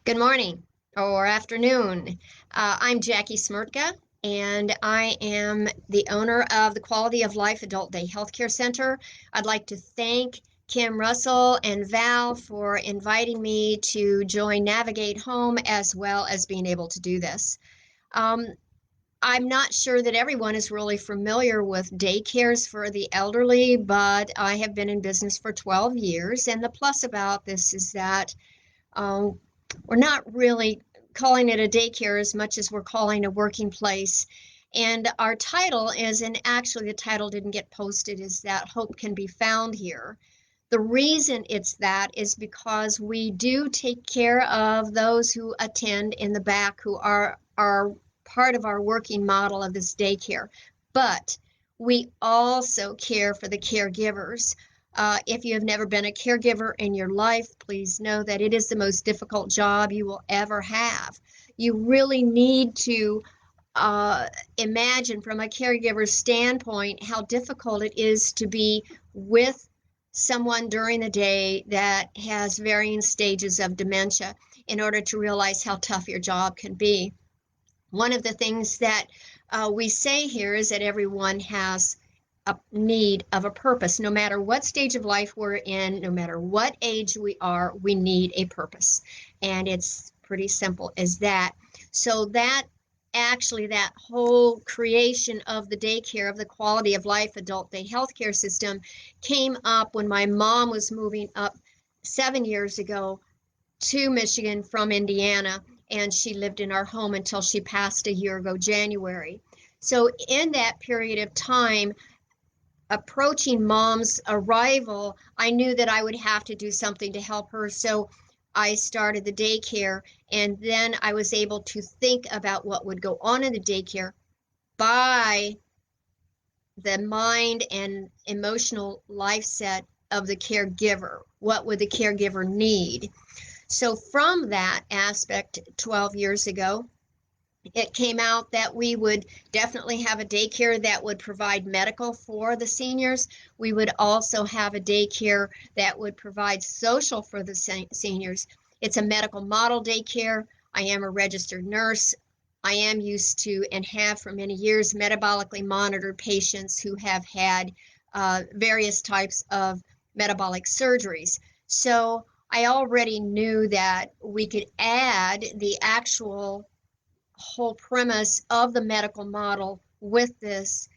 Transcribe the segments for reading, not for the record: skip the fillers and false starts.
Good morning or afternoon. I'm Jackie Smirtka, and I am the owner of the Quality of Life Adult Day Healthcare Center. I'd like to thank Kim Russell and Val for inviting me to join Navigate Home as well as being able to do this. Um, I'm not sure that everyone is really familiar with daycares for the elderly, but I have been in business for 12 years. And the plus about this is that um, we're not really calling it a daycare as much as we're calling a working place. And our title is, and actually the title didn't get posted, is that hope can be found here. The reason it's that is because we do take care of those who attend in the back who are part of our working model of this daycare. But we also care for the caregivers. If you have never been a caregiver in your life, please know that it is the most difficult job you will ever have. You really need to imagine from a caregiver's standpoint how difficult it is to be with someone during the day that has varying stages of dementia in order to realize how tough your job can be. One of the things that we say here is that everyone has a need of a purpose. No matter what stage of life we're in, no matter what age we are, we need a purpose. And it's pretty simple as that. So that whole creation of the daycare, of the Quality of Life Adult Day Healthcare System, came up when my mom was moving up 7 years ago to Michigan from Indiana, and she lived in our home until she passed a year ago, January. So in that period of time, approaching mom's arrival, I knew that I would have to do something to help her. So I started the daycare, and then I was able to think about what would go on in the daycare by the mind and emotional life set of the caregiver. What would the caregiver need? So from that aspect 12 years ago, it came out that we would definitely have a daycare that would provide medical for the seniors. We would also have a daycare that would provide social for the seniors. It's a medical model daycare. I am a registered nurse. I am used to and have for many years metabolically monitored patients who have had various types of metabolic surgeries. So I already knew that we could add the actual whole premise of the medical model with this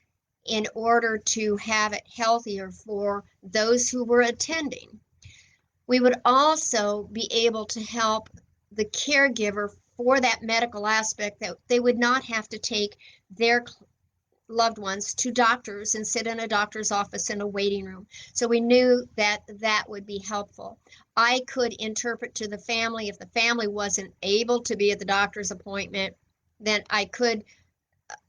in order to have it healthier for those who were attending. We would also be able to help the caregiver for that medical aspect, that they would not have to take their loved ones to doctors and sit in a doctor's office in a waiting room. So we knew that that would be helpful. I could interpret to the family if the family wasn't able to be at the doctor's appointment, then I could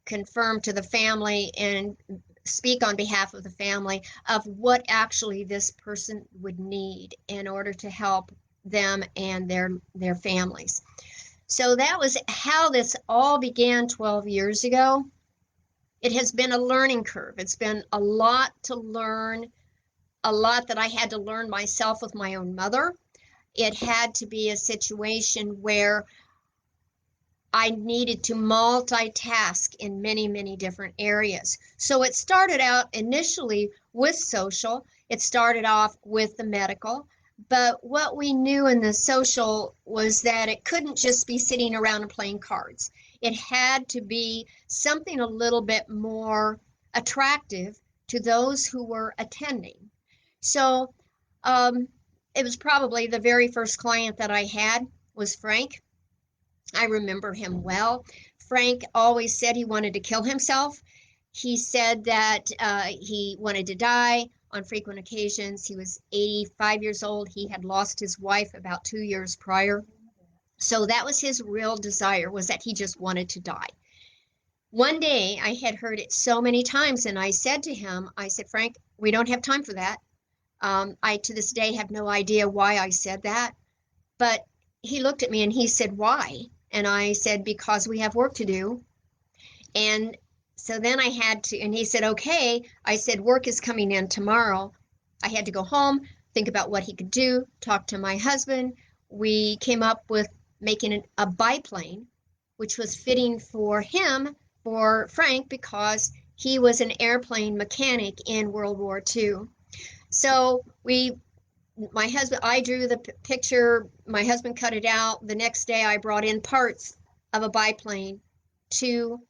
confirm to the family and speak on behalf of the family of what actually this person would need in order to help them and their families. So that was how this all began 12 years ago. It has been a learning curve. It's been a lot to learn, a lot that I had to learn myself with my own mother. It had to be a situation where I needed to multitask in many, many different areas. So it started out initially with social. It started off with the medical. But what we knew in the social was that it couldn't just be sitting around and playing cards. It had to be something a little bit more attractive to those who were attending. So um, it was probably the very first client that I had was Frank. I remember him well. Frank always said he wanted to kill himself. He said that he wanted to die on frequent occasions. He was 85 years old. He had lost his wife about 2 years prior. So that was his real desire, was that he just wanted to die. One day I had heard it so many times, and I said to him, I said, Frank, we don't have time for that. I to this day have no idea why I said that. But he looked at me and he said, why? And I said, because we have work to do. And so then I had to, and he said, okay. I said, work is coming in tomorrow. I had to go home, think about what he could do, talk to my husband. We came up with making a biplane, which was fitting for him, for Frank, because he was an airplane mechanic in World War II. So my husband, I drew the picture, my husband cut it out. The next day I brought in parts of a biplane to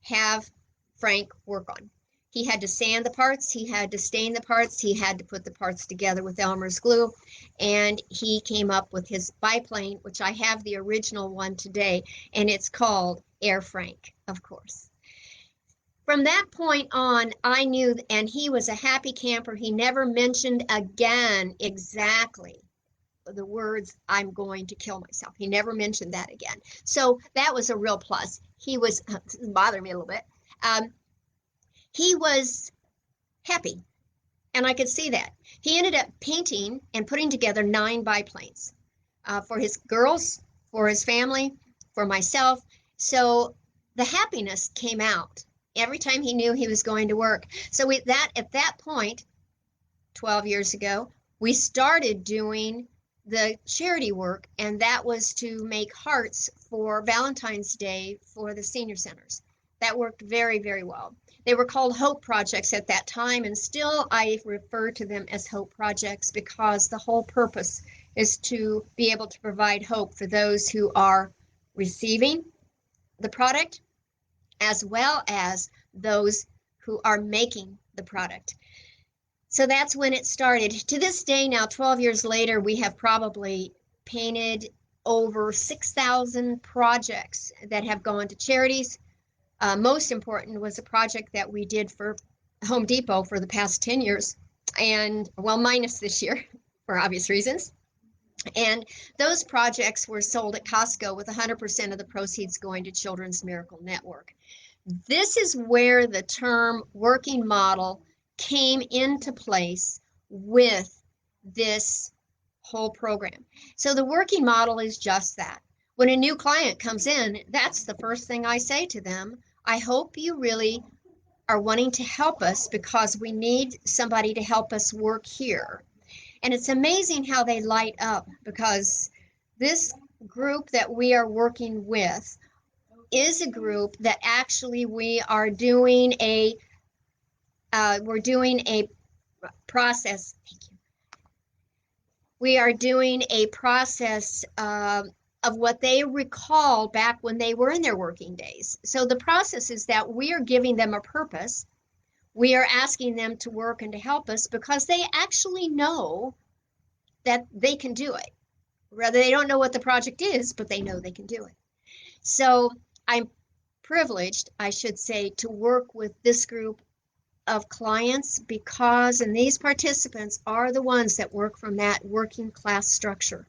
have Frank work on. He had to sand the parts, he had to stain the parts, he had to put the parts together with Elmer's glue, and he came up with his biplane, which I have the original one today, and it's called Air Frank, of course. From that point on, I knew, and he was a happy camper. He never mentioned again exactly the words, "I'm going to kill myself." He never mentioned that again. So that was a real plus. He was bothering me a little bit. He was happy, and I could see that. He ended up painting and putting together 9 biplanes for his girls, for his family, for myself. So the happiness came out every time he knew he was going to work. So at that point, 12 years ago, we started doing the charity work, and that was to make hearts for Valentine's Day for the senior centers. That worked very, very well. They were called Hope Projects at that time, and still I refer to them as Hope Projects because the whole purpose is to be able to provide hope for those who are receiving the product as well as those who are making the product. So that's when it started. To this day now, 12 years later, we have probably painted over 6,000 projects that have gone to charities. Most important was a project that we did for Home Depot for the past 10 years, and well, minus this year for obvious reasons. And those projects were sold at Costco with 100% of the proceeds going to Children's Miracle Network. This is where the term working model came into place with this whole program. So the working model is just that. When a new client comes in, that's the first thing I say to them. I hope you really are wanting to help us because we need somebody to help us work here. And it's amazing how they light up because this group that we are working with is a group that actually we are doing a process. Thank you. We are doing a process of what they recall back when they were in their working days. So the process is that we are giving them a purpose. We are asking them to work and to help us because they actually know that they can do it. Rather, they don't know what the project is, but they know they can do it. So I'm privileged, I should say, to work with this group of clients because, and these participants are the ones that work from that working class structure,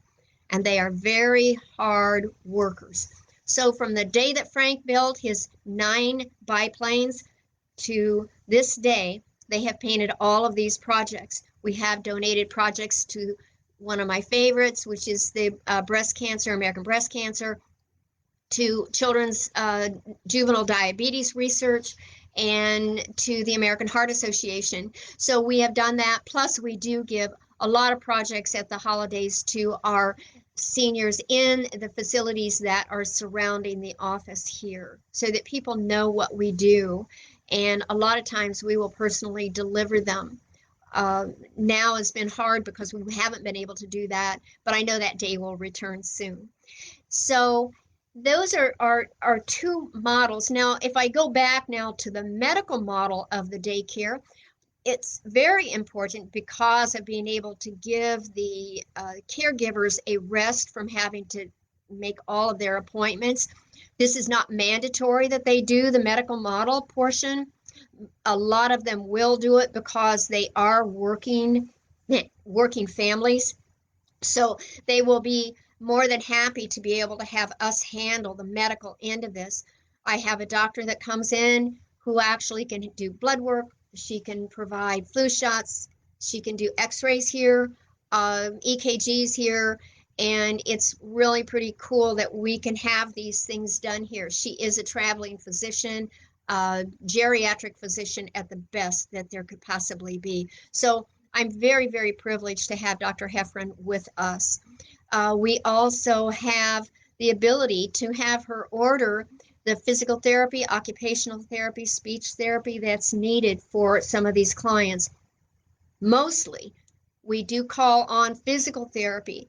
and they are very hard workers. So from the day that Frank built his 9 biplanes to this day, they have painted all of these projects. We have donated projects to one of my favorites, which is the breast cancer, American Breast Cancer, to children's juvenile diabetes research, and to the American Heart Association. So we have done that. Plus, we do give a lot of projects at the holidays to our seniors in the facilities that are surrounding the office here so that people know what we do. And a lot of times we will personally deliver them. Now has been hard because we haven't been able to do that, but I know that day will return soon. So those are 2 models. Now, if I go back now to the medical model of the daycare, it's very important because of being able to give the caregivers a rest from having to make all of their appointments. This is not mandatory that they do the medical model portion. A lot of them will do it because they are working families. So they will be more than happy to be able to have us handle the medical end of this. I have a doctor that comes in who actually can do blood work. She can provide flu shots. She can do x-rays here, EKGs here, and it's really pretty cool that we can have these things done here. She is a traveling physician, geriatric physician at the best that there could possibly be. So I'm very, very privileged to have Dr. Heffron with us. We also have the ability to have her order the physical therapy, occupational therapy, speech therapy that's needed for some of these clients. Mostly, we do call on physical therapy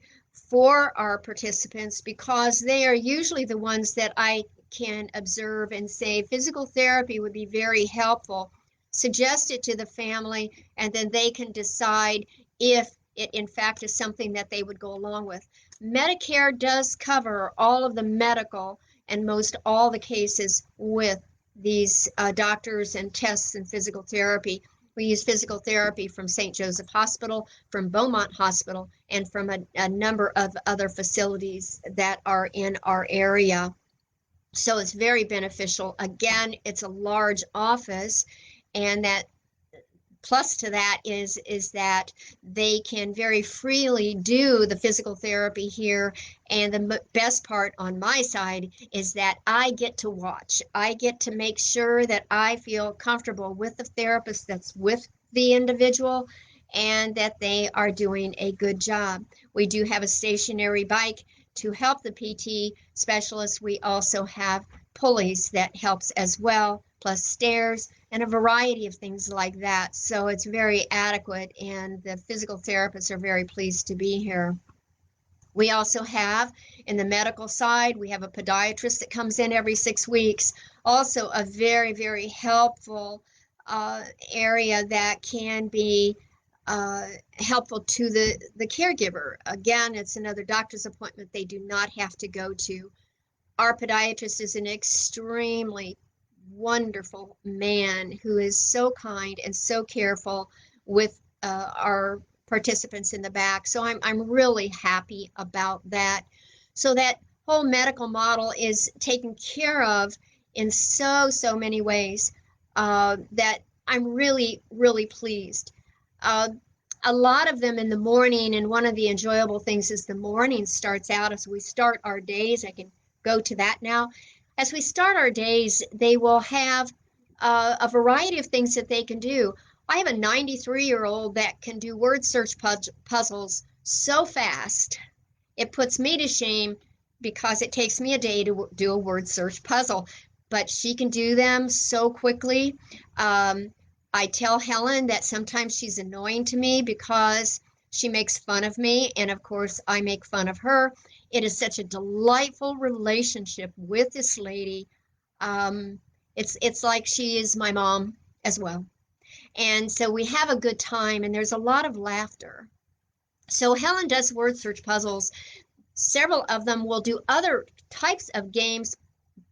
for our participants because they are usually the ones that I can observe and say physical therapy would be very helpful. Suggest it to the family, and then they can decide if it in fact is something that they would go along with. Medicare does cover all of the medical and most all the cases with these doctors and tests and physical therapy. We use physical therapy from St. Joseph Hospital, from Beaumont Hospital, and from a number of other facilities that are in our area. So it's very beneficial. Again, it's a large office, and that plus to that is that they can very freely do the physical therapy here. And the best part on my side is that I get to watch. I get to make sure that I feel comfortable with the therapist that's with the individual and that they are doing a good job. We do have a stationary bike to help the PT specialist. We also have pulleys that helps as well, plus stairs and a variety of things like that. So it's very adequate, and the physical therapists are very pleased to be here. We also have, in the medical side, we have a podiatrist that comes in every 6 weeks. Also a very, very helpful area that can be helpful to the caregiver. Again, it's another doctor's appointment they do not have to go to. Our podiatrist is an extremely wonderful man who is so kind and so careful with our participants in the back. So I'm really happy about that. So that whole medical model is taken care of in so many ways that I'm really, really pleased. A lot of them in the morning, and one of the enjoyable things is the morning starts out as we start our days. I can go to that now. As we start our days, they will have a variety of things that they can do. I have a 93-year-old that can do word search puzzles so fast, it puts me to shame because it takes me a day to do a word search puzzle, but she can do them so quickly. I tell Helen that sometimes she's annoying to me because she makes fun of me, and of course I make fun of her. It is such a delightful relationship with this lady. It's like she is my mom as well. And so we have a good time, and there's a lot of laughter. So Helen does word search puzzles. Several of them will do other types of games,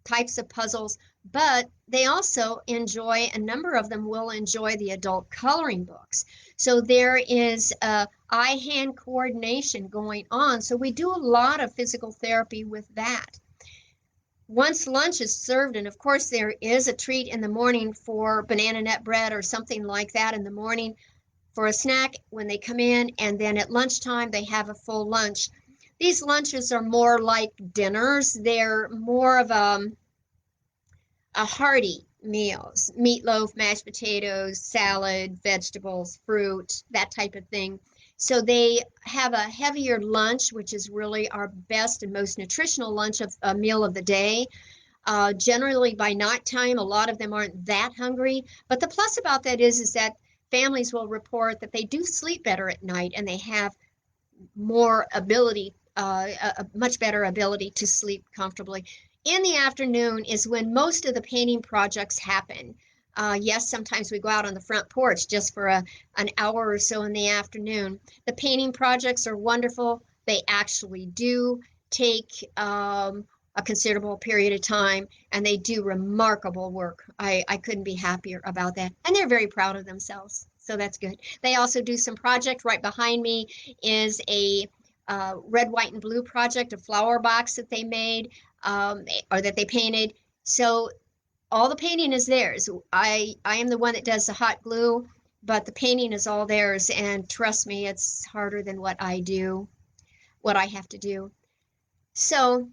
types of puzzles, but they also enjoy, a number of them will enjoy the adult coloring books. So there is eye-hand coordination going on. So we do a lot of physical therapy with that. Once lunch is served, and of course there is a treat in the morning for banana nut bread or something like that in the morning for a snack when they come in, and then at lunchtime they have a full lunch. These lunches are more like dinners. They're more of a hearty meals, meatloaf, mashed potatoes, salad, vegetables, fruit, that type of thing. So they have a heavier lunch, which is really our best and most nutritional lunch of a meal of the day. Generally by nighttime, a lot of them aren't that hungry. But the plus about that is that families will report that they do sleep better at night, and they have more ability, a much better ability to sleep comfortably. In the afternoon is when most of the painting projects happen. Yes, sometimes we go out on the front porch just for an hour or so in the afternoon. The painting projects are wonderful. They actually do take a considerable period of time, and they do remarkable work. I couldn't be happier about that. And they're very proud of themselves, so that's good. They also do some project. Right behind me is a red, white, and blue project, a flower box that they made or that they painted. So all the painting is theirs. I am the one that does the hot glue, but the painting is all theirs. And trust me, it's harder than what I have to do. So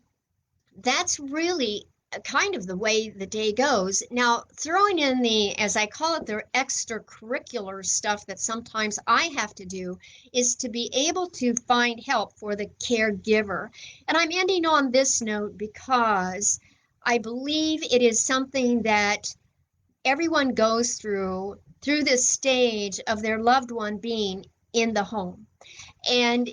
that's really kind of the way the day goes. Now, throwing in the, as I call it, the extracurricular stuff that sometimes I have to do is to be able to find help for the caregiver. And I'm ending on this note because I believe it is something that everyone goes through this stage of their loved one being in the home. And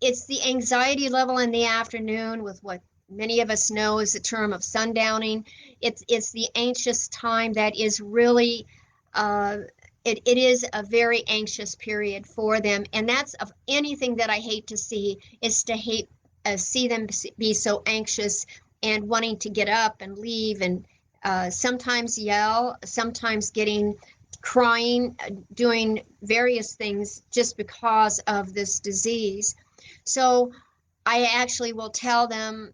it's the anxiety level in the afternoon with what many of us know is the term of sundowning. It's the anxious time that is really uh, it is a very anxious period for them, and that's of anything that I hate to see is to hate see them be so anxious and wanting to get up and leave and sometimes yell, sometimes getting crying, doing various things just because of this disease. So I actually will tell them,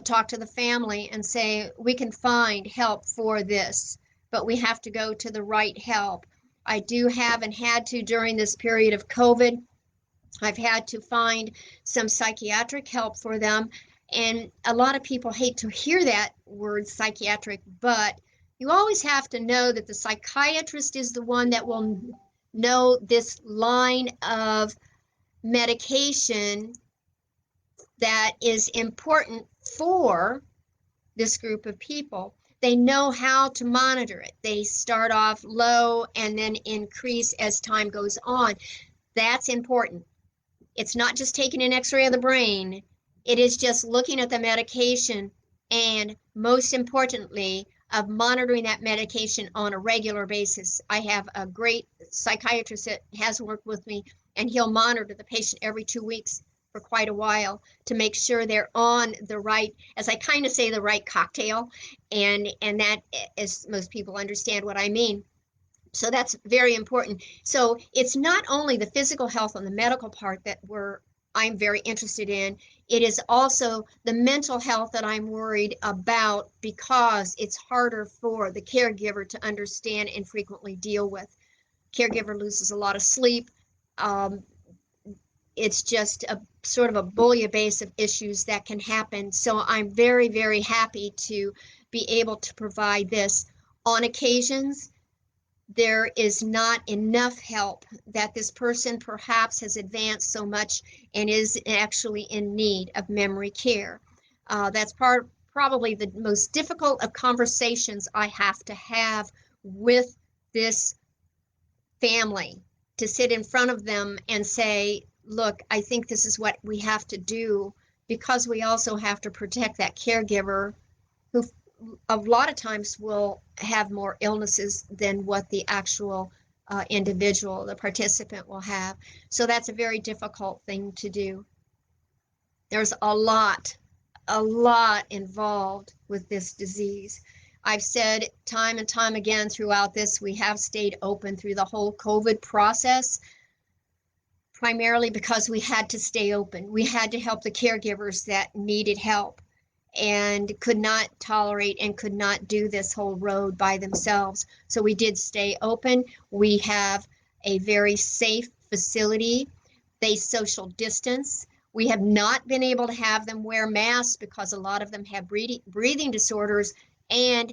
talk to the family and say, we can find help for this, but we have to go to the right help. I do have and had to during this period of COVID. I've had to find some psychiatric help for them. And a lot of people hate to hear that word psychiatric, but you always have to know that the psychiatrist is the one that will know this line of medication that is important for this group of people. They know how to monitor it. They start off low and then increase as time goes on. That's important. It's not just taking an x-ray of the brain. It is just looking at the medication and, most importantly, of monitoring that medication on a regular basis. I have a great psychiatrist that has worked with me, and he'll monitor the patient every 2 weeks for quite a while to make sure they're on the right, as I kind of say, the right cocktail. And that, as most people understand what I mean. So that's very important. So it's not only the physical health and the medical part that I'm very interested in. It is also the mental health that I'm worried about because it's harder for the caregiver to understand and frequently deal with. Caregiver loses a lot of sleep. It's just a sort of a bouillabaisse of issues that can happen. So I'm very, very happy to be able to provide this. On occasions, there is not enough help, that this person perhaps has advanced so much and is actually in need of memory care. That's probably the most difficult of conversations I have to have with this family, to sit in front of them and say, look, I think this is what we have to do, because we also have to protect that caregiver who a lot of times will have more illnesses than what the actual individual, the participant, will have. So that's a very difficult thing to do. There's a lot involved with this disease. I've said time and time again throughout this, we have stayed open through the whole COVID process, primarily because we had to stay open. We had to help the caregivers that needed help and could not tolerate and could not do this whole road by themselves. So we did stay open. We have a very safe facility. They social distance. We have not been able to have them wear masks because a lot of them have breathing disorders and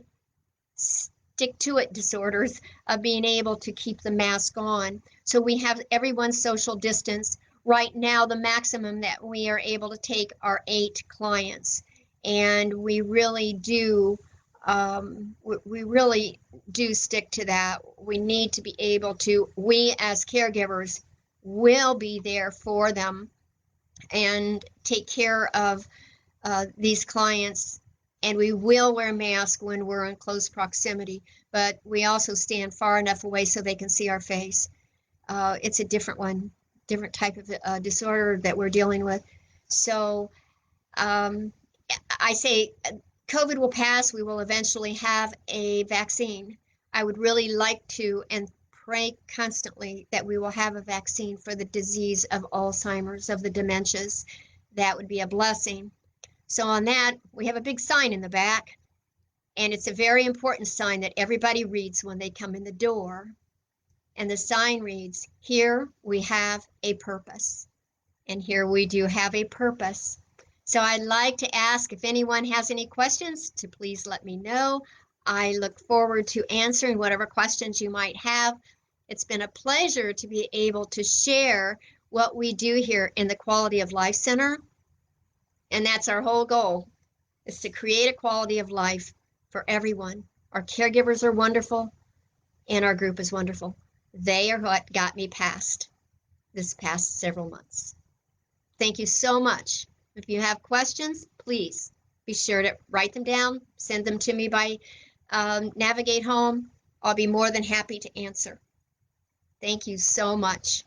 stick to it disorders of being able to keep the mask on. So we have everyone social distance. Right now, the maximum that we are able to take are 8 clients. And we really do stick to that. We need to be able to, we as caregivers will be there for them and take care of these clients, and we will wear masks when we're in close proximity, but we also stand far enough away so they can see our face. It's a different type of disorder that we're dealing with. So I say COVID will pass. We will eventually have a vaccine. I would really like to and pray constantly that we will have a vaccine for the disease of Alzheimer's, of the dementias. That would be a blessing. So on that, we have a big sign in the back, and it's a very important sign that everybody reads when they come in the door. And the sign reads, "Here we have a purpose." And here we do have a purpose. So I'd like to ask if anyone has any questions to please let me know. I look forward to answering whatever questions you might have. It's been a pleasure to be able to share what we do here in the Quality of Life Center. And that's our whole goal, is to create a quality of life for everyone. Our caregivers are wonderful, and our group is wonderful. They are what got me past this past several months. Thank you so much. If you have questions, please be sure to write them down, send them to me by Navigate Home. I'll be more than happy to answer. Thank you so much.